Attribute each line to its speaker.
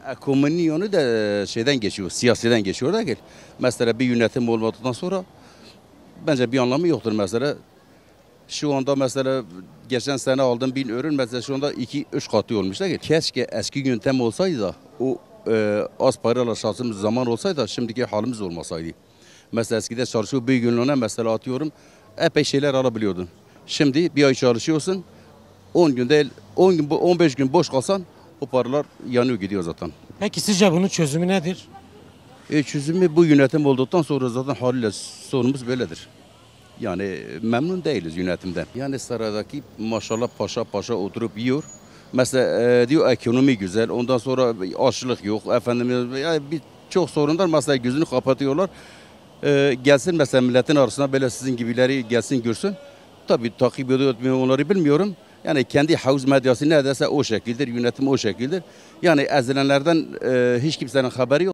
Speaker 1: Ekonominin yönü de şeyden geçiyor, siyaseten geçiyor da ki. Mesela bir yönetim olmadıktan sonra bence bir anlamı yoktur mesela. Şu anda mesela geçen sene aldığım 1000 ürün mesela şu anda 2-3 katı olmuş da ki. Keşke eski yöntem olsaydı da o az parayla çalıştığımız zaman olsaydı şimdiki halimiz olmasaydı. Mesela eskiden çalışıyor bir günlüğüne mesela atıyorum epey şeyler alabiliyordun. Şimdi bir ay çalışıyorsun 10 gün değil 10 gün 15 gün boş kalsan o paralar yanıyor gidiyor zaten.
Speaker 2: Peki sizce bunun çözümü nedir?
Speaker 1: Çözümü bu yönetim olduktan sonra zaten haliyle sorunumuz böyledir. Yani memnun değiliz yönetimden. Yani saraydaki maşallah paşa paşa oturup yiyor. Mesela diyor ekonomi güzel. Ondan sonra açlık yok. Efendim yani çok sorunlar mesela gözünü kapatıyorlar. Gelsin mesela milletin arasına böyle sizin gibileri gelsin görsün. Tabii takip ediyor etmiyor onları bilmiyorum. Yani kendi havuz medyası neredeyse o şekildir. Yönetim o şekildir. Yani ezilenlerden hiç kimsenin haberi yok.